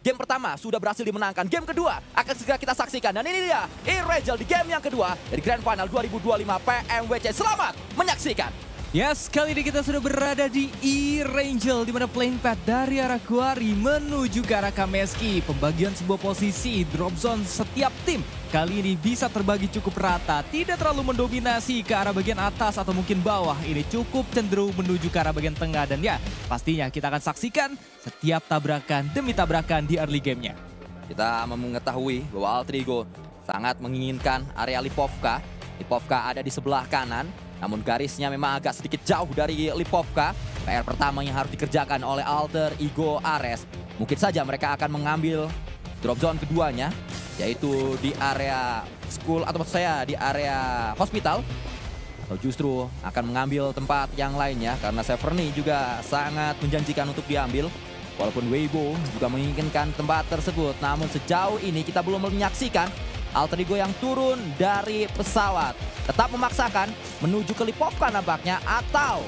Game pertama sudah berhasil dimenangkan. Game kedua akan segera kita saksikan. Dan ini dia Irangel di game yang kedua dari Grand Final 2025 PMWC. Selamat menyaksikan. Yes, kali ini kita sudah berada di Irangel, di mana playing path dari arah Quarry menuju ke arah Kameski. Pembagian sebuah posisi drop zone setiap tim kali ini bisa terbagi cukup rata, tidak terlalu mendominasi ke arah bagian atas atau mungkin bawah. Ini cukup cenderung menuju ke arah bagian tengah, dan ya pastinya kita akan saksikan setiap tabrakan demi tabrakan di early game-nya. Kita mengetahui bahwa Altrigo sangat menginginkan area Lipovka. Lipovka ada di sebelah kanan. Namun garisnya memang agak sedikit jauh dari Lipovka. PR pertama yang harus dikerjakan oleh Alter Ego Ares. Mungkin saja mereka akan mengambil drop zone keduanya, yaitu di area school atau maksud saya di area hospital. Atau justru akan mengambil tempat yang lainnya karena Severny juga sangat menjanjikan untuk diambil. Walaupun Weibo juga menginginkan tempat tersebut. Namun sejauh ini kita belum menyaksikan Alter Ego yang turun dari pesawat. Tetap memaksakan menuju ke Lipovka nampaknya, atau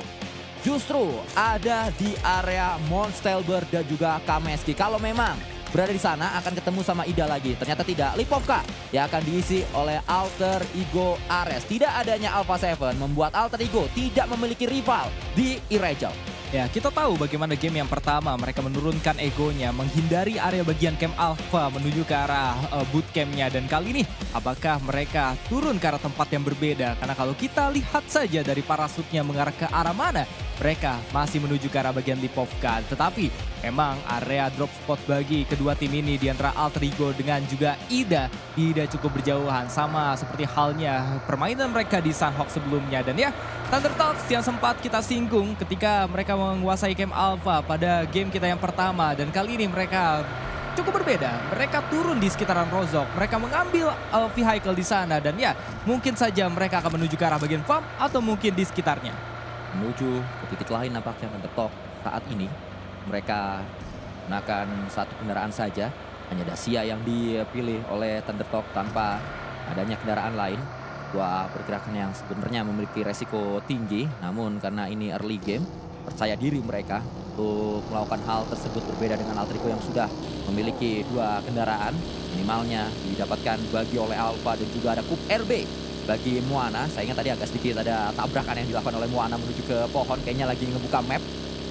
justru ada di area Monstelber dan juga Kameski. Kalau memang berada di sana akan ketemu sama Ida lagi. Ternyata tidak, Lipovka yang akan diisi oleh Alter Ego Ares. Tidak adanya Alpha 7 membuat Alter Ego tidak memiliki rival di Irangel. Ya, kita tahu bagaimana game yang pertama mereka menurunkan egonya, menghindari area bagian camp Alpha menuju ke arah bootcampnya. Dan kali ini apakah mereka turun ke arah tempat yang berbeda? Karena kalau kita lihat saja dari parasutnya mengarah ke arah mana, mereka masih menuju ke arah bagian Lipovka. Tetapi memang area drop spot bagi kedua tim ini di antara Alter Ego dengan juga Ida tidak cukup berjauhan. Sama seperti halnya permainan mereka di Sunhawk sebelumnya. Dan ya, Thundertalks yang sempat kita singgung ketika mereka menguasai camp Alpha pada game kita yang pertama. Dan kali ini mereka cukup berbeda. Mereka turun di sekitaran Rozhok. Mereka mengambil vehicle di sana. Dan ya, mungkin saja mereka akan menuju ke arah bagian farm atau mungkin di sekitarnya. Menuju ke titik lain nampaknya Thundertalk saat ini. Mereka menggunakan satu kendaraan saja. Hanya Dacia yang dipilih oleh Thundertalk tanpa adanya kendaraan lain. Dua pergerakan yang sebenarnya memiliki resiko tinggi, namun karena ini early game, percaya diri mereka untuk melakukan hal tersebut. Berbeda dengan Alter Ego yang sudah memiliki dua kendaraan, minimalnya didapatkan bagi oleh Alpha, dan juga ada Cup RB bagi Moana. Sayangnya tadi agak sedikit ada tabrakan yang dilakukan oleh Moana menuju ke pohon, kayaknya lagi ngebuka map,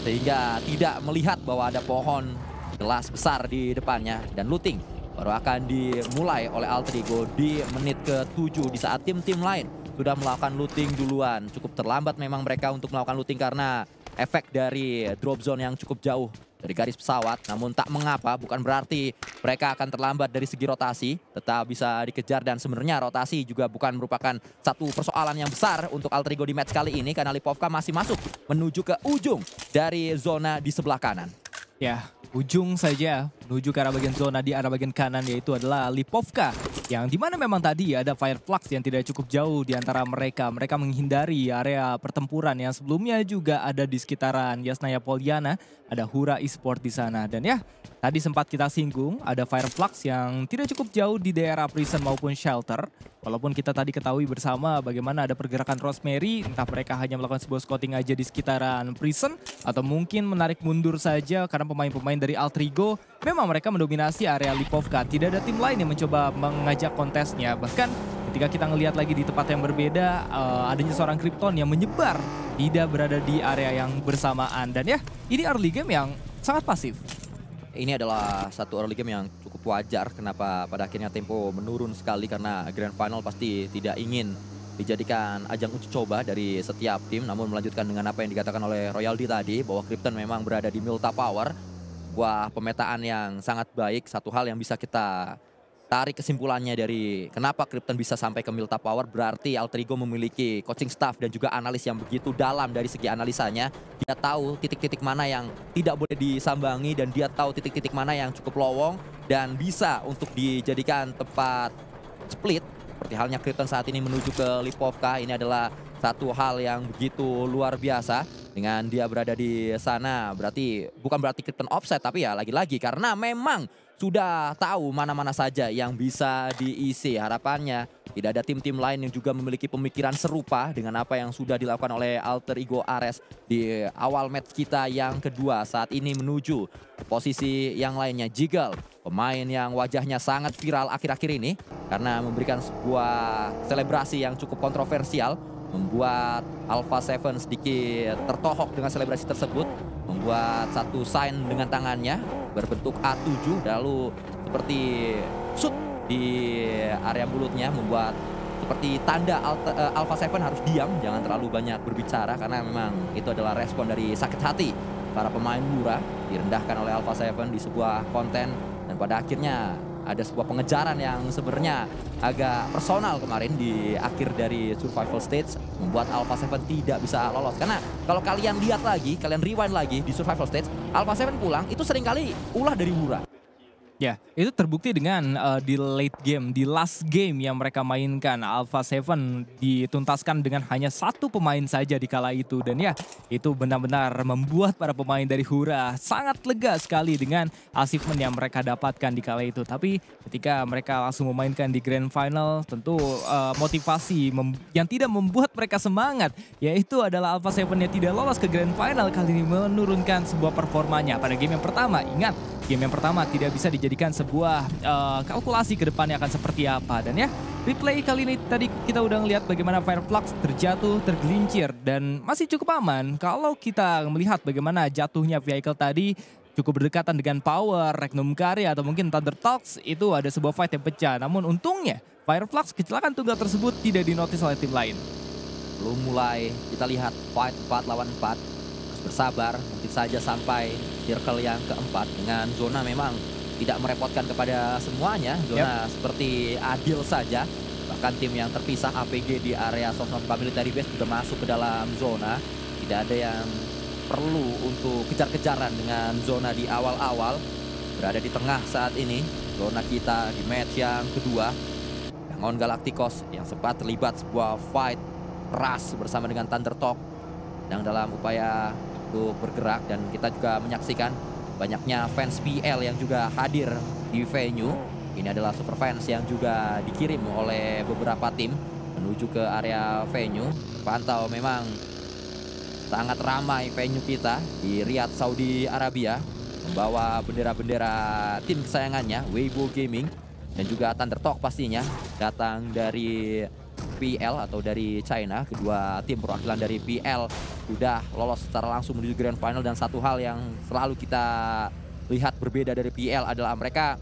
sehingga tidak melihat bahwa ada pohon gelas besar di depannya. Dan looting baru akan dimulai oleh Alter Ego di menit ke-7 di saat tim-tim lain sudah melakukan looting duluan. Cukup terlambat memang mereka untuk melakukan looting karena efek dari drop zone yang cukup jauh dari garis pesawat. Namun tak mengapa, bukan berarti mereka akan terlambat dari segi rotasi. Tetap bisa dikejar, dan sebenarnya rotasi juga bukan merupakan satu persoalan yang besar untuk Alter Ego di match kali ini karena Lipovka masih masuk menuju ke ujung dari zona di sebelah kanan. Ya, ujung saja menuju ke arah bagian zona di arah bagian kanan, yaitu adalah Lipovka. Yang dimana memang tadi ada Fireflux yang tidak cukup jauh di antara mereka. Mereka menghindari area pertempuran yang sebelumnya juga ada di sekitaran Yasnaya Polyana. Ada Hura Esport di sana. Dan ya, tadi sempat kita singgung ada Fireflux yang tidak cukup jauh di daerah prison maupun shelter. Walaupun kita tadi ketahui bersama bagaimana ada pergerakan Rosemary, entah mereka hanya melakukan sebuah scouting aja di sekitaran prison, atau mungkin menarik mundur saja karena pemain-pemain dari Alter Ego memang mereka mendominasi area Lipovka. Tidak ada tim lain yang mencoba mengajak kontesnya. Bahkan ketika kita ngelihat lagi di tempat yang berbeda, adanya seorang Krypton yang menyebar, tidak berada di area yang bersamaan. Dan ya, ini early game yang sangat pasif. Ini adalah satu early game yang cukup wajar kenapa pada akhirnya tempo menurun sekali, karena Grand Final pasti tidak ingin dijadikan ajang uji coba dari setiap tim. Namun melanjutkan dengan apa yang dikatakan oleh Royalty tadi, bahwa Krypton memang berada di Milta Power. Buah pemetaan yang sangat baik. Satu hal yang bisa kita tarik kesimpulannya dari kenapa Krypton bisa sampai ke Milta Power, berarti Alter Ego memiliki coaching staff dan juga analis yang begitu dalam dari segi analisanya. Dia tahu titik-titik mana yang tidak boleh disambangi, dan dia tahu titik-titik mana yang cukup lowong dan bisa untuk dijadikan tempat split. Seperti halnya Krypton saat ini menuju ke Lipovka, ini adalah satu hal yang begitu luar biasa. Dengan dia berada di sana, bukan berarti Krypton offset, tapi ya lagi-lagi karena memang sudah tahu mana-mana saja yang bisa diisi. Harapannya tidak ada tim-tim lain yang juga memiliki pemikiran serupa dengan apa yang sudah dilakukan oleh Alter Ego Ares di awal match kita yang kedua. Saat ini menuju posisi yang lainnya. Jiggle, pemain yang wajahnya sangat viral akhir-akhir ini karena memberikan sebuah selebrasi yang cukup kontroversial, membuat Alpha 7 sedikit tertohok dengan selebrasi tersebut, membuat satu sign dengan tangannya berbentuk A7 lalu seperti shoot di area mulutnya, membuat seperti tanda Alpha 7 harus diam, jangan terlalu banyak berbicara karena memang itu adalah respon dari sakit hati para pemain Wura direndahkan oleh Alpha 7 di sebuah konten, dan pada akhirnya ada sebuah pengejaran yang sebenarnya agak personal kemarin di akhir dari survival stage, membuat Alpha 7 tidak bisa lolos. Karena kalau kalian lihat lagi, kalian rewind lagi di survival stage, Alpha 7 pulang itu seringkali ulah dari Wura. Ya, itu terbukti dengan di late game, di last game yang mereka mainkan. Alpha 7 dituntaskan dengan hanya satu pemain saja di kala itu. Dan ya, itu benar-benar membuat para pemain dari Wura sangat lega sekali dengan achievement yang mereka dapatkan di kala itu. Tapi ketika mereka langsung memainkan di Grand Final, tentu motivasi yang tidak membuat mereka semangat, yaitu adalah Alpha 7 yang tidak lolos ke Grand Final kali ini menurunkan sebuah performanya. Pada game yang pertama, ingat, game yang pertama tidak bisa dijadikan sebuah kalkulasi ke depannya akan seperti apa. Dan ya, replay kali ini tadi kita udah ngelihat bagaimana Fireflux terjatuh, tergelincir, dan masih cukup aman. Kalau kita melihat bagaimana jatuhnya vehicle tadi cukup berdekatan dengan Power, Regnum Karya, atau mungkin Thunder Talks, itu ada sebuah fight yang pecah. Namun untungnya Fireflux kecelakaan tunggal tersebut tidak dinotis oleh tim lain. Belum mulai, kita lihat fight 4 lawan 4. Bersabar, mungkin saja sampai circle yang keempat dengan zona memang tidak merepotkan kepada semuanya. Zona seperti adil saja. Bahkan tim yang terpisah APG di area Sosnov Military Base juga masuk ke dalam zona. Tidak ada yang perlu untuk kejar-kejaran dengan zona di awal-awal. Berada di tengah saat ini zona kita di match yang kedua. Yangon Galacticos yang sempat terlibat sebuah fight keras bersama dengan Thunder Talk yang dalam upaya untuk bergerak, dan kita juga menyaksikan banyaknya fans PL yang juga hadir di venue. Ini adalah super fans yang juga dikirim oleh beberapa tim menuju ke area venue. Pantau memang sangat ramai venue kita di Riyadh, Saudi Arabia, membawa bendera-bendera tim kesayangannya, Weibo Gaming dan juga Thunder Talk pastinya datang dari PL atau dari China. Kedua tim perwakilan dari PL sudah lolos secara langsung menuju Grand Final, dan satu hal yang selalu kita lihat berbeda dari PL adalah mereka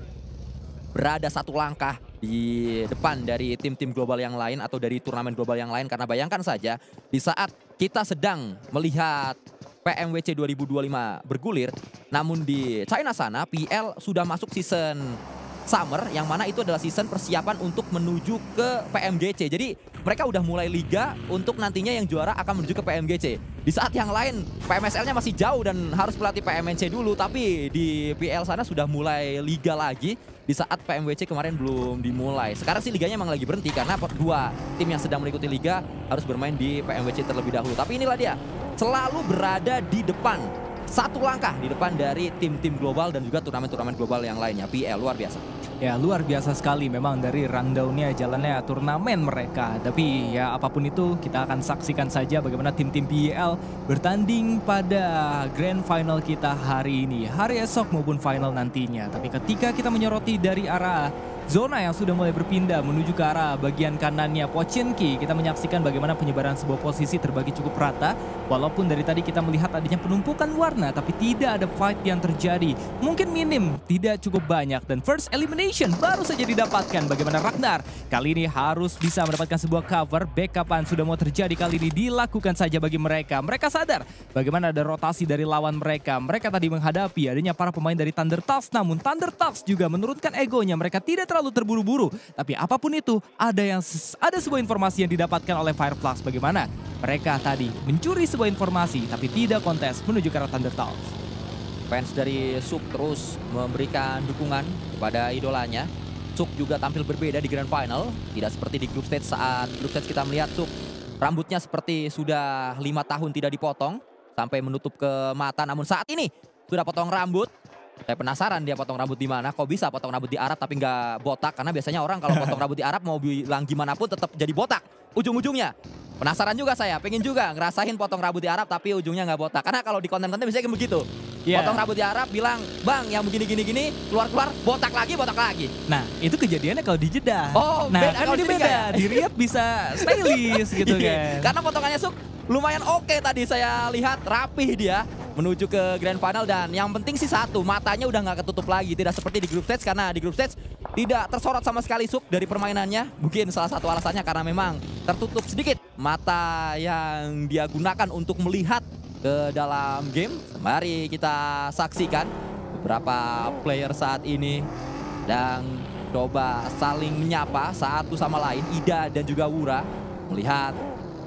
berada satu langkah di depan dari tim-tim global yang lain atau dari turnamen global yang lain. Karena bayangkan saja di saat kita sedang melihat PMWC 2025 bergulir, namun di China sana PL sudah masuk season Summer, yang mana itu adalah season persiapan untuk menuju ke PMGC. Jadi mereka udah mulai liga untuk nantinya yang juara akan menuju ke PMGC. Di saat yang lain PMSL-nya masih jauh dan harus pelatih PMNC dulu, tapi di PL sana sudah mulai liga lagi di saat PMWC kemarin belum dimulai. Sekarang sih liganya emang lagi berhenti karena dua tim yang sedang mengikuti liga harus bermain di PMWC terlebih dahulu. Tapi inilah dia, selalu berada di depan, satu langkah di depan dari tim-tim global dan juga turnamen-turnamen global yang lainnya. PL luar biasa. Ya, luar biasa sekali memang dari rundown-nya, jalannya turnamen mereka. Tapi ya apapun itu kita akan saksikan saja bagaimana tim-tim PL bertanding pada grand final kita hari ini, hari esok maupun final nantinya. Tapi ketika kita menyoroti dari arah zona yang sudah mulai berpindah menuju ke arah bagian kanannya Pochinki, kita menyaksikan bagaimana penyebaran sebuah posisi terbagi cukup rata. Walaupun dari tadi kita melihat adanya penumpukan warna, tapi tidak ada fight yang terjadi. Mungkin minim, tidak cukup banyak. Dan first elimination baru saja didapatkan. Bagaimana Ragnar kali ini harus bisa mendapatkan sebuah cover. Backupan sudah mau terjadi kali ini dilakukan saja bagi mereka. Mereka sadar bagaimana ada rotasi dari lawan mereka. Mereka tadi menghadapi adanya para pemain dari Thunder Talks, namun Thunder Talks juga menurunkan egonya. Mereka tidak terlalu terburu-buru, tapi apapun itu ada sebuah informasi yang didapatkan oleh Fireflux. Bagaimana mereka tadi mencuri sebuah informasi tapi tidak kontes menuju ke arah Thunder Talks. Fans dari Suk terus memberikan dukungan kepada idolanya. Suk juga tampil berbeda di Grand Final, tidak seperti di group stage. Saat group stage kita melihat Suk rambutnya seperti sudah 5 tahun tidak dipotong sampai menutup ke mata, namun saat ini sudah potong rambut. Saya penasaran dia potong rambut di mana, kok bisa potong rambut di Arab tapi nggak botak, karena biasanya orang kalau potong rambut di Arab mau bilang gimana pun tetap jadi botak ujung-ujungnya. Penasaran juga saya, pengen juga ngerasain potong rambut di Arab tapi ujungnya nggak botak. Karena kalau di konten-konten biasanya kayak begitu. Iya. Potong rambut di Arab bilang, "Bang, yang begini-gini keluar-keluar botak lagi, botak lagi." Nah, itu kejadiannya kalau di Jeddah. Oh, nah, beda kan kalau ini di sini beda. nggak ya? Di Riyadh bisa stylish gitu Iya, kan. karena potongannya lumayan oke tadi saya lihat, rapih dia menuju ke grand final. Dan yang penting sih satu, matanya udah nggak ketutup lagi, tidak seperti di group stage, karena di group stage tidak tersorot sama sekali dari permainannya. Mungkin salah satu alasannya karena memang tertutup sedikit mata yang dia gunakan untuk melihat ke dalam game. Mari kita saksikan beberapa player saat ini dan coba saling menyapa satu sama lain, Ida dan juga Wura, melihat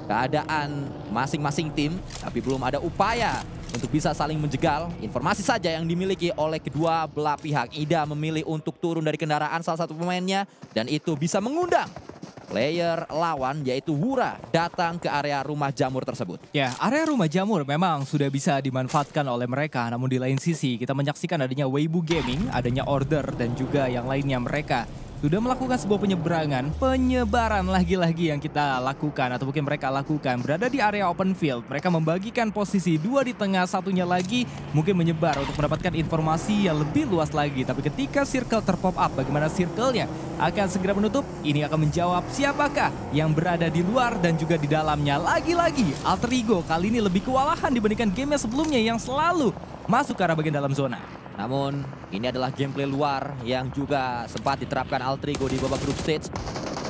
keadaan masing-masing tim, tapi belum ada upaya untuk bisa saling menjegal. Informasi saja yang dimiliki oleh kedua belah pihak. Ida memilih untuk turun dari kendaraan salah satu pemainnya, dan itu bisa mengundang player lawan yaitu Wura datang ke area rumah jamur tersebut. Ya, area rumah jamur memang sudah bisa dimanfaatkan oleh mereka. Namun di lain sisi kita menyaksikan adanya Weibo Gaming, adanya Order dan juga yang lainnya. Mereka sudah melakukan sebuah penyebaran lagi-lagi yang kita lakukan atau mungkin mereka lakukan. Berada di area open field, mereka membagikan posisi 2 di tengah, satunya lagi mungkin menyebar untuk mendapatkan informasi yang lebih luas lagi. Tapi ketika circle terpop up, bagaimana circle-nya akan segera menutup, ini akan menjawab siapakah yang berada di luar dan juga di dalamnya. Lagi-lagi Alter Ego kali ini lebih kewalahan dibandingkan game sebelumnya yang selalu masuk ke arah bagian dalam zona. Namun ini adalah gameplay luar yang juga sempat diterapkan Alter Ego di babak group stage.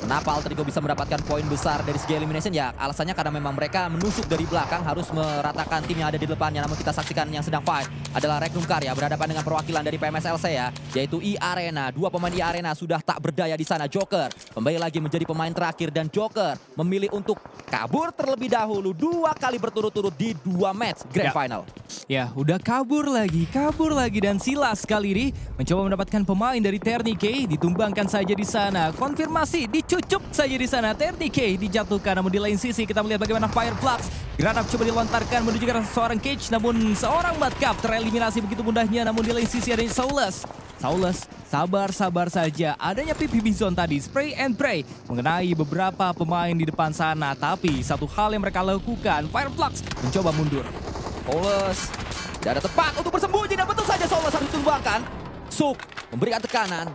Kenapa Alter Ego bisa mendapatkan poin besar dari segi elimination? Ya alasannya karena memang mereka menusuk dari belakang, harus meratakan tim yang ada di depannya. Namun kita saksikan yang sedang fight adalah Regnum Karya berhadapan dengan perwakilan dari PMSLC ya, yaitu I-Arena. Dua pemain I-Arena sudah tak berdaya di sana. Joker kembali lagi menjadi pemain terakhir dan Joker memilih untuk kabur terlebih dahulu 2 kali berturut-turut di 2 match grand final. Ya, udah kabur lagi dan Silas kali ini mencoba mendapatkan pemain dari Ternike, ditumbangkan saja di sana. Konfirmasi dicucuk saja di sana. Ternike dijatuhkan, namun di lain sisi kita melihat bagaimana Fireflux granat coba dilontarkan menuju ke seorang Cage, namun seorang Madcap tereliminasi begitu mudahnya. Namun di lain sisi ada Saulus, sabar saja. Adanya PP Bison tadi, spray and pray mengenai beberapa pemain di depan sana. Tapi satu hal yang mereka lakukan, Fireflux mencoba mundur. Saulus tidak ada tempat untuk bersembunyi dan betul saja Saulus harus ditumbangkan. Suk memberikan tekanan.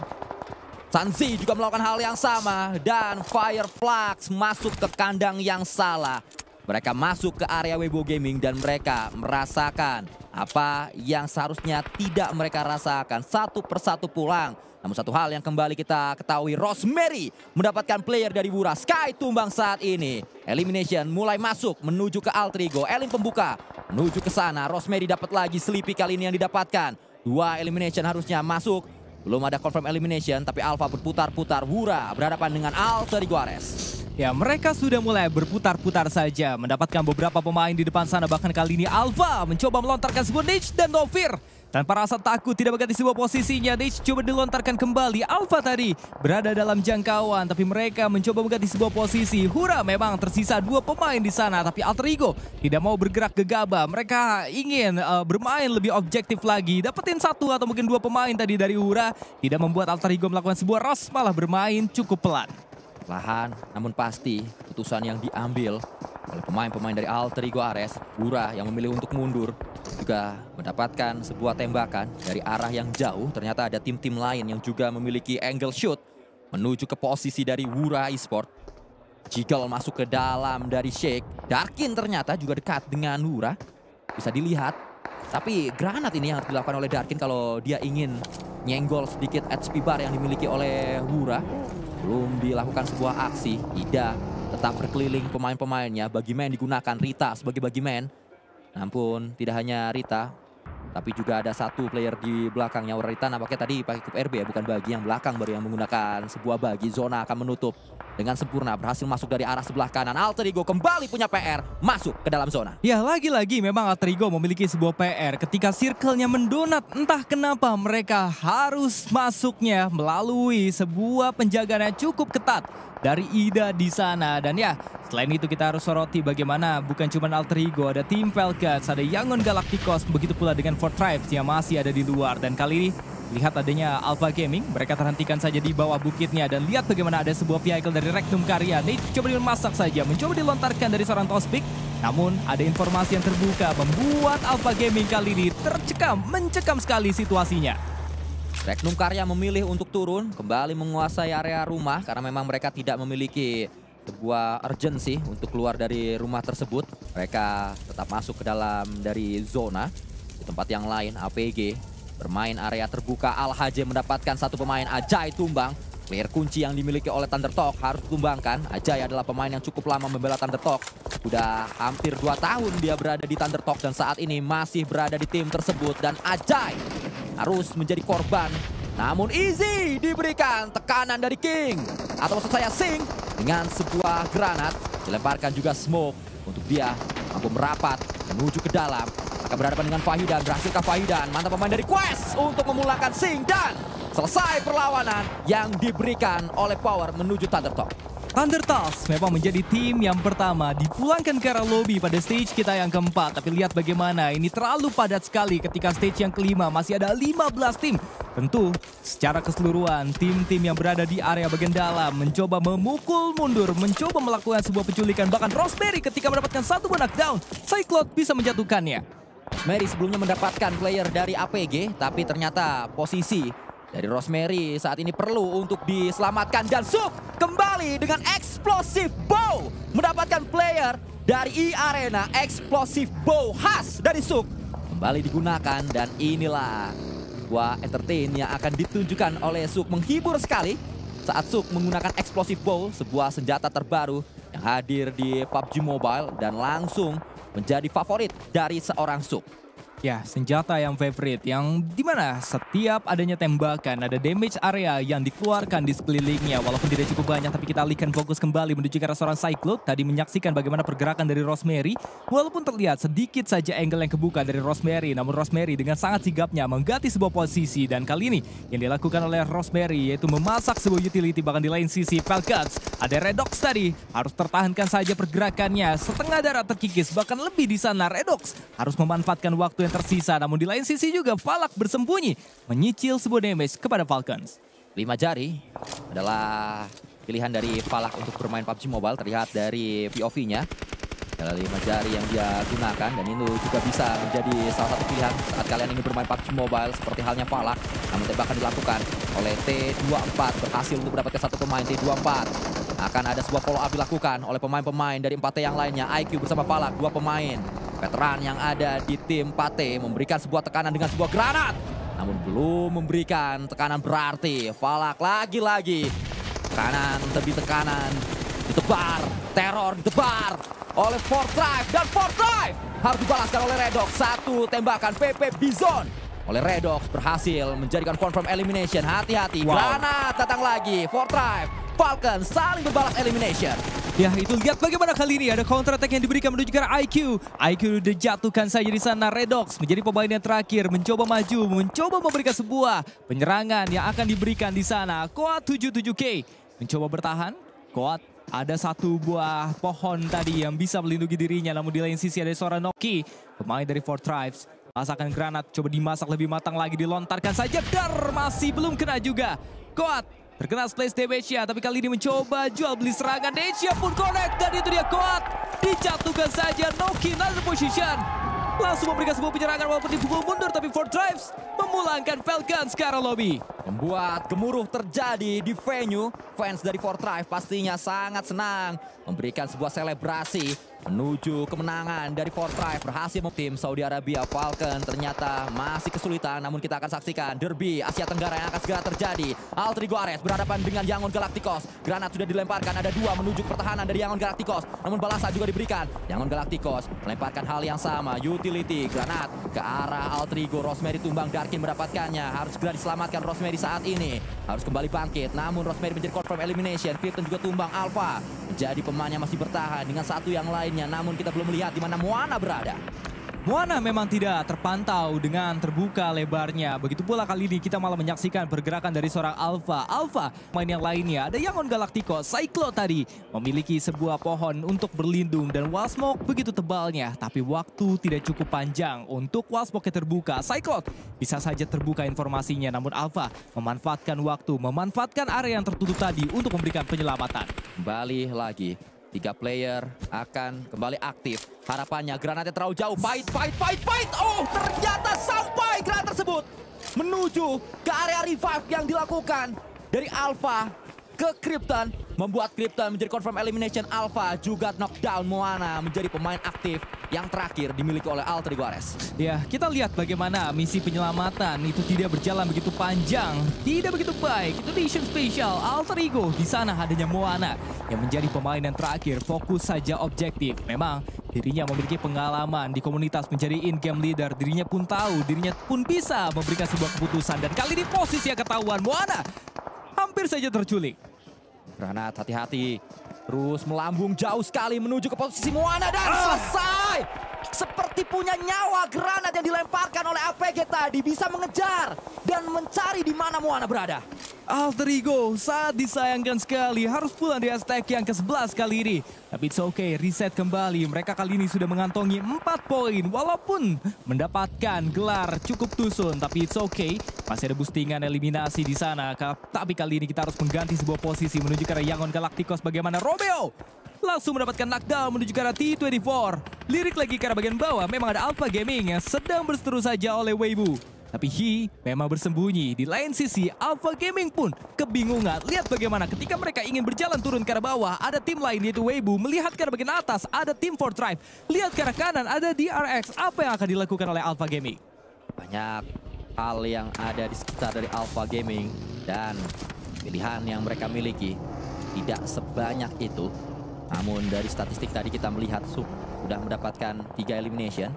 Sanzi juga melakukan hal yang sama dan Fireflux masuk ke kandang yang salah. Mereka masuk ke area Weibo Gaming dan mereka merasakan apa yang seharusnya tidak mereka rasakan. Satu persatu pulang. Namun satu hal yang kembali kita ketahui, Rosemary mendapatkan player dari Wura. Sky tumbang saat ini. Elimination mulai masuk menuju ke Alter Ego. Elin pembuka menuju ke sana. Rosemary dapat lagi, Sleepy kali ini yang didapatkan. 2 elimination harusnya masuk. Belum ada confirm elimination, tapi Alpha berputar-putar. Wura berhadapan dengan Alter Ego Ares. Ya, mereka sudah mulai berputar-putar saja, mendapatkan beberapa pemain di depan sana. Bahkan kali ini Alpha mencoba melontarkan sebuah Nage dan Novir. Tanpa rasa takut, tidak berganti sebuah posisinya. Nage coba dilontarkan kembali. Alpha tadi berada dalam jangkauan, tapi mereka mencoba mengganti sebuah posisi. Wura memang tersisa 2 pemain di sana, tapi Alter Ego tidak mau bergerak gegabah. Mereka ingin bermain lebih objektif lagi. Dapetin 1 atau mungkin 2 pemain tadi dari Wura tidak membuat Alter Ego melakukan sebuah rush, malah bermain cukup pelan. Lahan, namun pasti keputusan yang diambil oleh pemain-pemain dari Alter Ego Ares. Wura yang memilih untuk mundur juga mendapatkan sebuah tembakan dari arah yang jauh. Ternyata ada tim-tim lain yang juga memiliki angle shoot menuju ke posisi dari Wura Esport. Jiggle masuk ke dalam dari Shake. Darkin ternyata juga dekat dengan Wura, bisa dilihat. Tapi granat ini yang harus dilakukan oleh Darkin kalau dia ingin nyenggol sedikit HP bar yang dimiliki oleh Wura. Belum dilakukan sebuah aksi. Ida tetap berkeliling pemain-pemainnya. Bagiman digunakan, Rita sebagai bagiman. Namun tidak hanya Rita, tapi juga ada 1 player di belakangnya. Rita nampaknya tadi pakai kup RB ya, bukan bagi. Yang belakang baru yang menggunakan sebuah bagi. Zona akan menutup dengan sempurna berhasil masuk dari arah sebelah kanan. Alter Ego kembali punya PR, masuk ke dalam zona. Ya, lagi-lagi memang Alter Ego memiliki sebuah PR ketika circle-nya mendonat. Entah kenapa mereka harus masuknya melalui sebuah penjagaan yang cukup ketat dari Ida di sana. Dan ya, selain itu kita harus soroti bagaimana bukan cuma Alter Ego, ada Team Falcons, ada Yangon Galacticos, begitu pula dengan Four Tribes yang masih ada di luar. Dan kali ini lihat adanya Alpha Gaming, mereka terhentikan saja di bawah bukitnya dan lihat bagaimana ada sebuah vehicle dari Regnum Karya. Nate coba dimasak saja, mencoba dilontarkan dari seorang Tospik. Namun ada informasi yang terbuka membuat Alpha Gaming kali ini mencekam sekali situasinya. Regnum Karya memilih untuk turun, kembali menguasai area rumah karena memang mereka tidak memiliki sebuah urgency untuk keluar dari rumah tersebut. Mereka tetap masuk ke dalam dari zona. Di tempat yang lain, APG bermain area terbuka. Al-Haj mendapatkan satu pemain, Ajay tumbang. Player kunci yang dimiliki oleh Thundertalk harus ditumbangkan. Ajay adalah pemain yang cukup lama membela Thundertalk. Udah hampir 2 tahun dia berada di Thundertalk dan saat ini masih berada di tim tersebut. Dan Ajay harus menjadi korban. Namun Easy diberikan tekanan dari King. Atau maksud saya Sing dengan sebuah granat. Dilemparkan juga smoke untuk dia mampu merapat menuju ke dalam. Akan berhadapan dengan Fahidan, berhasilkah Fahidan? Mantap pemain dari Quest untuk memulangkan Sing dan selesai perlawanan yang diberikan oleh Power menuju Thundertalk. Thundertalks memang menjadi tim yang pertama dipulangkan ke arah lobby pada stage kita yang keempat. Tapi lihat bagaimana ini terlalu padat sekali ketika stage yang kelima masih ada 15 tim. Tentu secara keseluruhan tim-tim yang berada di area bagian dalam mencoba memukul mundur, mencoba melakukan sebuah penculikan. Bahkan Rosemary ketika mendapatkan satu knockdown, Cyclone bisa menjatuhkannya. Rosemary sebelumnya mendapatkan player dari APG, tapi ternyata posisi dari Rosemary saat ini perlu untuk diselamatkan. Dan Suk kembali dengan Explosive Bow. Mendapatkan player dari E-Arena, Explosive Bow khas dari Suk. Kembali digunakan dan inilah sebuah entertain yang akan ditunjukkan oleh Suk. Menghibur sekali saat Suk menggunakan Explosive Bow, sebuah senjata terbaru yang hadir di PUBG Mobile dan langsung menjadi favorit dari seorang Suk. Ya, senjata yang favorite, yang dimana setiap adanya tembakan ada damage area yang dikeluarkan di sekelilingnya. Walaupun tidak cukup banyak, tapi kita alihkan fokus kembali menuju ke arah seorang Cyclone. Tadi menyaksikan bagaimana pergerakan dari Rosemary. Walaupun terlihat sedikit saja angle yang kebuka dari Rosemary, namun Rosemary dengan sangat sigapnya mengganti sebuah posisi. Dan kali ini yang dilakukan oleh Rosemary yaitu memasak sebuah utility. Bahkan di lain sisi Falcons, ada Redox tadi harus tertahankan saja pergerakannya. Setengah darah terkikis, bahkan lebih di sana Redox harus memanfaatkan waktu yang tersisa. Namun di lain sisi juga Falak bersembunyi menyicil sebuah damage kepada Falcons. 5 jari adalah pilihan dari Falak untuk bermain PUBG Mobile. Terlihat dari POV-nya adalah 5 jari yang dia gunakan, dan itu juga bisa menjadi salah satu pilihan saat kalian ingin bermain PUBG Mobile seperti halnya Falak. Namun tembakan dilakukan oleh T24, berhasil untuk mendapatkan satu pemain. T24 akan ada sebuah follow up dilakukan oleh pemain-pemain dari 4T yang lainnya. IQ bersama Falak, 2 pemain veteran yang ada di tim 4T memberikan sebuah tekanan dengan sebuah granat. Namun belum memberikan tekanan berarti. Falak lagi-lagi tekanan demi tekanan ditebar, teror ditebar oleh Four Tribe, dan Four Tribe harus dibalaskan oleh Redox. Satu tembakan PP Bison oleh Redox berhasil menjadikan confirm elimination. Hati-hati, granat datang lagi. Four Tribe, Falcon saling berbalas elimination. Ya, itu lihat bagaimana kali ini ada counter attack yang diberikan menuju ke arah IQ. IQ dijatuhkan saja di sana. Redox menjadi pemain yang terakhir, mencoba maju, mencoba memberikan sebuah penyerangan yang akan diberikan di sana. Koat 77K mencoba bertahan. Koat ada satu buah pohon tadi yang bisa melindungi dirinya, namun di lain sisi ada seorang Noki, pemain dari Four Tribes. Masakan granat coba dimasak lebih matang lagi, dilontarkan saja, dar masih belum kena juga. Koat terkena splash damage-nya, tapi kali ini mencoba jual beli serangan. Decia pun connect, dan itu dia Koat. Dijatuhkan saja, Noki another position. Langsung memberikan sebuah penyerangan walaupun dipukul mundur, tapi Four Tribes memulangkan Falcons ke arah lobby. Membuat gemuruh terjadi di venue. Fans dari Four Tribe pastinya sangat senang memberikan sebuah selebrasi menuju kemenangan dari Fort Drive. Berhasil tim Saudi Arabia Falcon ternyata masih kesulitan. Namun kita akan saksikan derby Asia Tenggara yang akan segera terjadi. Alter Ego Ares berhadapan dengan Yangon Galacticos. Granat sudah dilemparkan, ada 2 menuju ke pertahanan dari Yangon Galacticos. Namun balasan juga diberikan. Yangon Galacticos melemparkan hal yang sama. Utility granat ke arah Alter Ego. Rosemary tumbang, Darkin mendapatkannya. Harus segera diselamatkan Rosemary saat ini. Harus kembali bangkit. Namun Rosemary menjadi confirm elimination. Krypton juga tumbang. Alpha menjadi pemain yang masih bertahan dengan satu yang lainnya. Namun kita belum melihat di mana Moana berada. Moana memang tidak terpantau dengan terbuka lebarnya. Begitu pula kali ini kita malah menyaksikan pergerakan dari seorang Alpha. Alpha, main yang lainnya ada Yangon Galacticos. Cyclo tadi memiliki sebuah pohon untuk berlindung dan wall smoke begitu tebalnya. Tapi waktu tidak cukup panjang untuk wall smoke terbuka. Cyclo bisa saja terbuka informasinya. Namun Alpha memanfaatkan waktu, memanfaatkan area yang tertutup tadi untuk memberikan penyelamatan. Kembali lagi. 3 player akan kembali aktif. Harapannya granatnya terlalu jauh. Fight. Oh, ternyata sampai granat tersebut menuju ke area revive yang dilakukan dari Alpha ke Krypton. Membuat Krypton menjadi confirm elimination. Alpha juga knockdown Moana menjadi pemain aktif yang terakhir dimiliki oleh Alter Ego Ares. Ya, kita lihat bagaimana misi penyelamatan itu tidak berjalan begitu panjang, tidak begitu baik. Itu mission spesial Alter Ego. Di sana adanya Moana yang menjadi pemain yang terakhir, fokus saja objektif. Memang dirinya memiliki pengalaman di komunitas menjadi in-game leader. Dirinya pun tahu, dirinya pun bisa memberikan sebuah keputusan. Dan kali ini posisi yang ketahuan, Moana hampir saja terculik. Granat, hati-hati. Terus melambung jauh sekali menuju ke posisi Moana dan selesai. Seperti punya nyawa, granat yang dilemparkan oleh APG tadi bisa mengejar dan mencari di mana Moana berada. Alter Ego saat disayangkan sekali harus pulang di hashtag yang ke-11 kali ini. Tapi it's okay, reset kembali. Mereka kali ini sudah mengantongi 4 poin. Walaupun mendapatkan gelar cukup tusun, tapi it's okay. Masih ada boostingan eliminasi di sana. Tapi kali ini kita harus mengganti sebuah posisi menuju ke arah Yangon Galacticos. Bagaimana Romeo? Langsung mendapatkan knockdown menuju ke arah T24. Lirik lagi ke arah bagian bawah. Memang ada Alpha Gaming yang sedang berseteru saja oleh Weibo. Tapi He memang bersembunyi. Di lain sisi, Alpha Gaming pun kebingungan. Lihat bagaimana ketika mereka ingin berjalan turun ke arah bawah, ada tim lain yaitu Weibo. Melihat ke arah bagian atas, ada tim Fort Drive. Lihat ke arah kanan, ada DRX. Apa yang akan dilakukan oleh Alpha Gaming? Banyak hal yang ada di sekitar dari Alpha Gaming. Dan pilihan yang mereka miliki tidak sebanyak itu. Namun dari statistik tadi kita melihat sudah mendapatkan 3 elimination.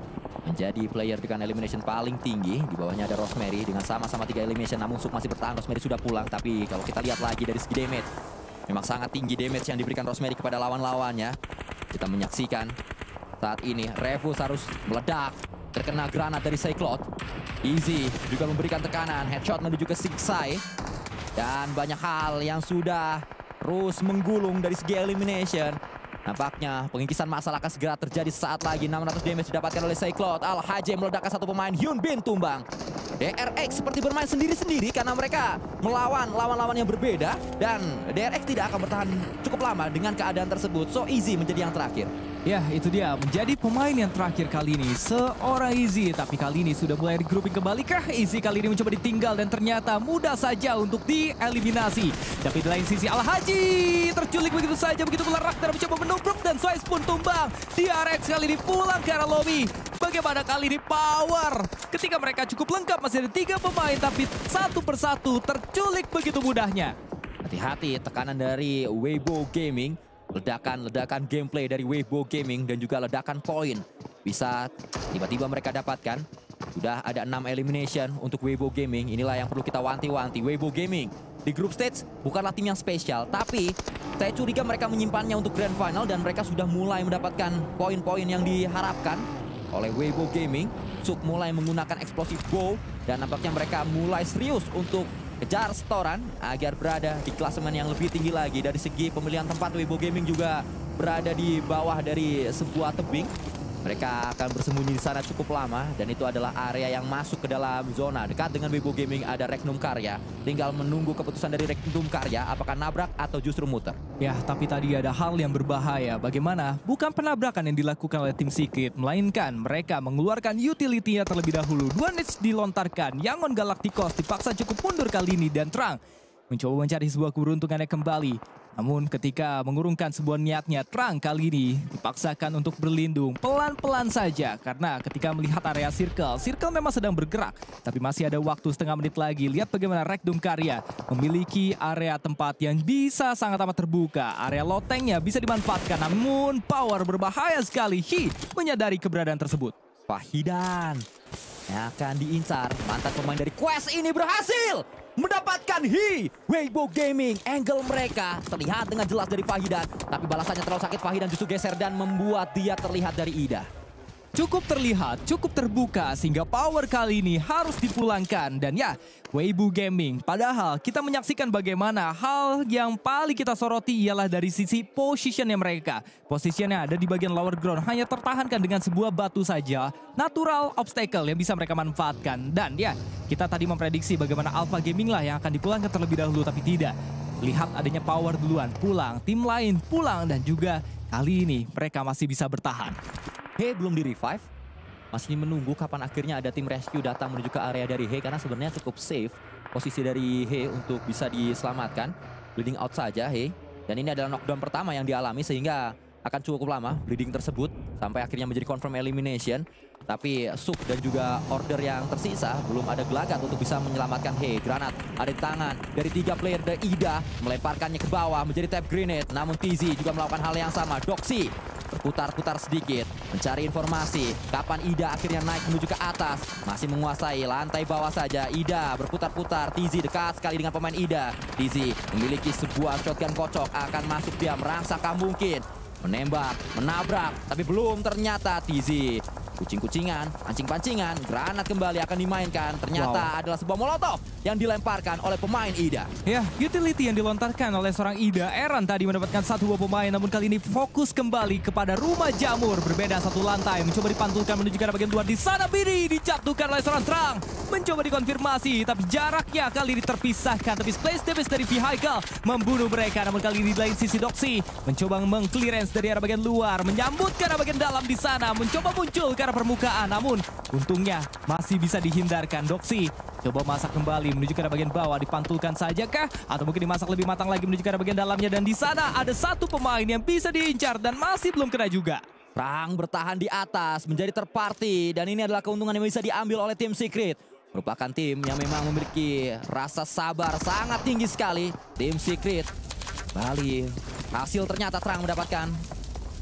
Menjadi player dengan elimination paling tinggi. Di bawahnya ada Rosemary dengan sama-sama 3 elimination. Namun Suk masih bertahan, Rosemary sudah pulang. Tapi kalau kita lihat lagi dari segi damage, memang sangat tinggi damage yang diberikan Rosemary kepada lawan-lawannya. Kita menyaksikan saat ini Revus harus meledak. Terkena granat dari Cyclot. Easy juga memberikan tekanan. Headshot menuju ke Sixai. Dan banyak hal yang sudah terus menggulung dari segi elimination. Nampaknya pengikisan massal akan segera terjadi saat lagi. 600 damage didapatkan oleh Cyclot. Al-Hajj meledakkan satu pemain. Hyun Bin tumbang. DRX seperti bermain sendiri-sendiri karena mereka melawan lawan-lawan yang berbeda. Dan DRX tidak akan bertahan cukup lama dengan keadaan tersebut. So Easy menjadi yang terakhir. Ya, itu dia menjadi pemain yang terakhir kali ini. Seorang Easy, tapi kali ini sudah mulai regrouping kembali kah? Easy kali ini mencoba ditinggal dan ternyata mudah saja untuk dieliminasi. Tapi di lain sisi Al-Hajj terculik begitu saja. Begitu pula Raktar mencoba menubruk dan Swice pun tumbang. DRX kali ini pulang ke arah lobby. Bagaimana kali ini power? Ketika mereka cukup lengkap, masih ada 3 pemain, tapi satu persatu terculik begitu mudahnya. Hati-hati tekanan dari Weibo Gaming. Ledakan gameplay dari Weibo Gaming dan juga ledakan poin bisa tiba-tiba mereka dapatkan. Sudah ada 6 elimination untuk Weibo Gaming. Inilah yang perlu kita wanti-wanti. Weibo Gaming di group stage bukanlah tim yang spesial, tapi saya curiga mereka menyimpannya untuk grand final dan mereka sudah mulai mendapatkan poin-poin yang diharapkan oleh Weibo Gaming. Suk mulai menggunakan explosive bow dan nampaknya mereka mulai serius untuk kejar setoran agar berada di klasemen yang lebih tinggi lagi. Dari segi pemilihan tempat, Weibo Gaming juga berada di bawah dari sebuah tebing. Mereka akan bersembunyi di sana cukup lama dan itu adalah area yang masuk ke dalam zona. Dekat dengan Weibo Gaming ada Regnum Karya. Tinggal menunggu keputusan dari Regnum Karya apakah nabrak atau justru muter. Ya, tapi tadi ada hal yang berbahaya. Bagaimana? Bukan penabrakan yang dilakukan oleh tim Secret, melainkan mereka mengeluarkan utility-nya terlebih dahulu. 2 nades dilontarkan. Yangon Galacticos dipaksa cukup mundur kali ini dan Trang mencoba mencari sebuah keberuntungannya kembali. Namun ketika mengurungkan sebuah niatnya, Trang kali ini dipaksakan untuk berlindung pelan-pelan saja. Karena ketika melihat area circle memang sedang bergerak. Tapi masih ada waktu setengah menit lagi. Lihat bagaimana Rekdum Karya memiliki area tempat yang bisa sangat amat terbuka. Area lotengnya bisa dimanfaatkan, namun power berbahaya sekali. Hi menyadari keberadaan tersebut. Fahidan yang akan diincar. Mantan pemain dari Quest ini berhasil mendapatkan Weibo Gaming. Angle mereka terlihat dengan jelas dari Fahidan. Tapi balasannya terlalu sakit. Fahidan justru geser dan membuat dia terlihat dari Ida. Cukup terlihat, cukup terbuka sehingga power kali ini harus dipulangkan. Dan ya, Weibo Gaming. Padahal kita menyaksikan bagaimana hal yang paling kita soroti ialah dari sisi positionnya mereka. Posisinya ada di bagian lower ground, hanya tertahankan dengan sebuah batu saja. Natural obstacle yang bisa mereka manfaatkan. Dan ya, kita tadi memprediksi bagaimana Alpha Gaming lah yang akan dipulangkan terlebih dahulu, tapi tidak. Lihat adanya power duluan, pulang. Tim lain pulang dan juga kali ini mereka masih bisa bertahan. He belum di revive, masih menunggu kapan akhirnya ada tim rescue datang menuju ke area dari He, karena sebenarnya cukup safe posisi dari He untuk bisa diselamatkan. Bleeding out saja He, dan ini adalah knockdown pertama yang dialami sehingga akan cukup lama bleeding tersebut sampai akhirnya menjadi confirm elimination. Tapi Suk dan juga Order yang tersisa belum ada gelagat untuk bisa menyelamatkan He. Granat ada di tangan dari 3 player dari Ida, melemparkannya ke bawah menjadi tap grenade. Namun TZ juga melakukan hal yang sama. Doxy berputar-putar sedikit mencari informasi kapan Ida akhirnya naik menuju ke atas. Masih menguasai lantai bawah saja. Ida berputar-putar. TZ dekat sekali dengan pemain Ida. TZ memiliki sebuah shotgun kocok, akan masuk dia merangsakkan mungkin, menembak, menabrak, tapi belum ternyata. TZ kucing-kucingan, pancing-pancingan, granat kembali akan dimainkan. Ternyata adalah sebuah molotov yang dilemparkan oleh pemain Ida. Ya, utility yang dilontarkan oleh seorang Ida. Aaron tadi mendapatkan 1 buah pemain, namun kali ini fokus kembali kepada rumah jamur. Berbeda 1 lantai, mencoba dipantulkan menuju ke arah bagian luar. Di sana Bidi dijatuhkan oleh seorang Trang. Mencoba dikonfirmasi, tapi jaraknya kali ini terpisahkan. Tapi Splash Davis dari vehicle membunuh mereka. Namun kali ini di lain sisi Doxy mencoba mengclearance dari arah bagian luar, menyambut ke arah bagian dalam di sana, mencoba muncul ke arah permukaan. Namun untungnya masih bisa dihindarkan. Doxy coba masak kembali menuju ke arah bagian bawah, dipantulkan saja kah? Atau mungkin dimasak lebih matang lagi menuju ke arah bagian dalamnya. Dan di sana ada 1 pemain yang bisa diincar dan masih belum kena juga. Trang bertahan di atas menjadi terparty, dan ini adalah keuntungan yang bisa diambil oleh tim Secret. Merupakan tim yang memang memiliki rasa sabar sangat tinggi sekali. Tim Secret Bali hasil ternyata Trang mendapatkan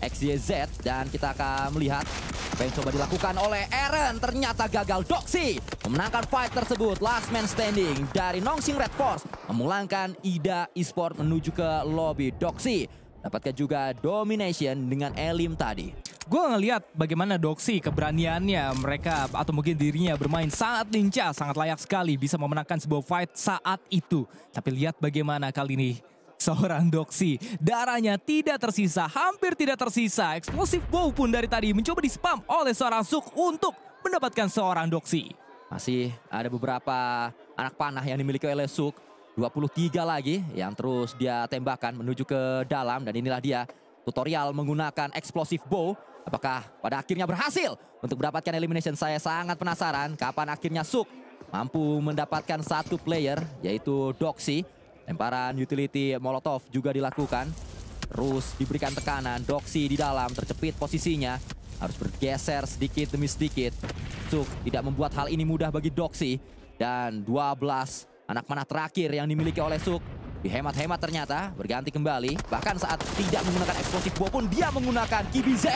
XYZ, dan kita akan melihat apa yang coba dilakukan oleh Eren. Ternyata gagal. Doxy memenangkan fight tersebut. Last man standing dari Nongxing Red Force memulangkan Ida Esport menuju ke lobby. Doxy dapatkan juga domination dengan Elim tadi. Gue ngelihat bagaimana Doxy keberaniannya mereka atau mungkin dirinya bermain sangat lincah, sangat layak sekali bisa memenangkan sebuah fight saat itu. Tapi lihat bagaimana kali ini seorang Doxy, darahnya tidak tersisa, hampir tidak tersisa. Explosive bow pun dari tadi mencoba di-spam oleh seorang Suk untuk mendapatkan seorang Doxy. Masih ada beberapa anak panah yang dimiliki oleh Suk. 23 lagi yang terus dia tembakan menuju ke dalam, dan inilah dia tutorial menggunakan explosive bow. Apakah pada akhirnya berhasil untuk mendapatkan elimination? Saya sangat penasaran kapan akhirnya Suk mampu mendapatkan 1 player, yaitu Doxy. Lemparan utility Molotov juga dilakukan. Terus diberikan tekanan. Doxy di dalam, tercepit posisinya. Harus bergeser sedikit demi sedikit. Suk tidak membuat hal ini mudah bagi Doxy. Dan 12 anak panah terakhir yang dimiliki oleh Suk dihemat-hemat ternyata, berganti kembali. Bahkan saat tidak menggunakan eksplosif bow pun dia menggunakan KBZ.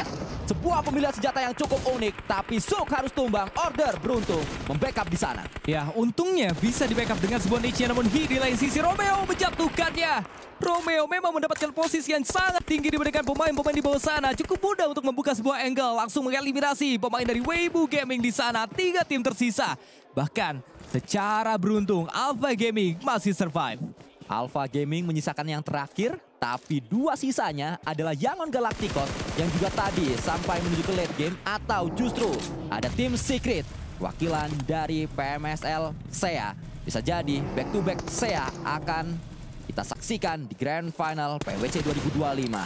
Sebuah pemilihan senjata yang cukup unik, tapi Suk harus tumbang. Order beruntung membackup di sana. Ya, untungnya bisa di backup dengan sebuah niche, namun di lain sisi Romeo menjatuhkannya. Romeo memang mendapatkan posisi yang sangat tinggi dibandingkan pemain-pemain di bawah sana. Cukup mudah untuk membuka sebuah angle, langsung mengeliminasi pemain dari Weibo Gaming di sana. 3 tim tersisa. Bahkan secara beruntung Alpha Gaming masih survive. Alpha Gaming menyisakan yang terakhir, tapi 2 sisanya adalah Yangon Galacticos yang juga tadi sampai menuju ke late game, atau justru ada tim Secret, wakilan dari PMSL SEA. Bisa jadi back to back SEA akan kita saksikan di Grand Final PWC 2025.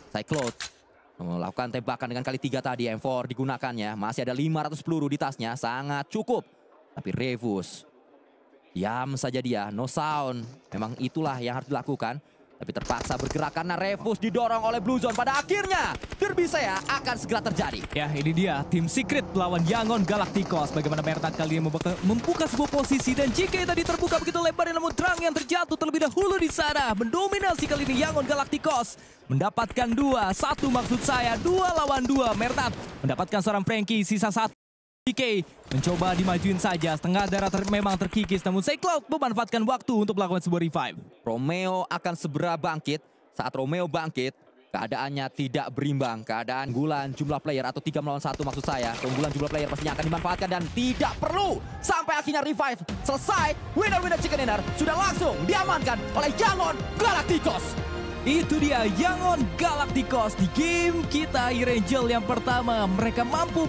Cyclone melakukan tembakan dengan kali 3 tadi, M4 digunakannya, masih ada 500 peluru di tasnya, sangat cukup. Tapi Revus diam saja dia, no sound. Memang itulah yang harus dilakukan. Tapi terpaksa bergerak karena Refus didorong oleh Blue Zone. Pada akhirnya derby saya akan segera terjadi. Ya, ini dia tim Secret melawan Yangon Galacticos. Bagaimana Mertat kali ini membuka sebuah posisi dan JK tadi terbuka begitu lebar, namun Drang yang terjatuh terlebih dahulu di sana. Mendominasi kali ini Yangon Galacticos. Mendapatkan 2-1 maksud saya. 2 lawan 2. Mertat mendapatkan seorang Frankie, sisa 1. JK mencoba dimajuin saja. Setengah darah memang terkikis, namun Cycloud memanfaatkan waktu untuk melakukan sebuah revive. Romeo akan segera bangkit. Saat Romeo bangkit, keadaannya tidak berimbang. Keadaan unggulan jumlah player atau 3 melawan 1 maksud saya. Keunggulan jumlah player pastinya akan dimanfaatkan dan tidak perlu sampai akhirnya revive selesai. Winner chicken dinner sudah langsung diamankan oleh Yangon Galacticos. Itu dia Yangon Galacticos di game kita Irangel yang pertama. Mereka mampu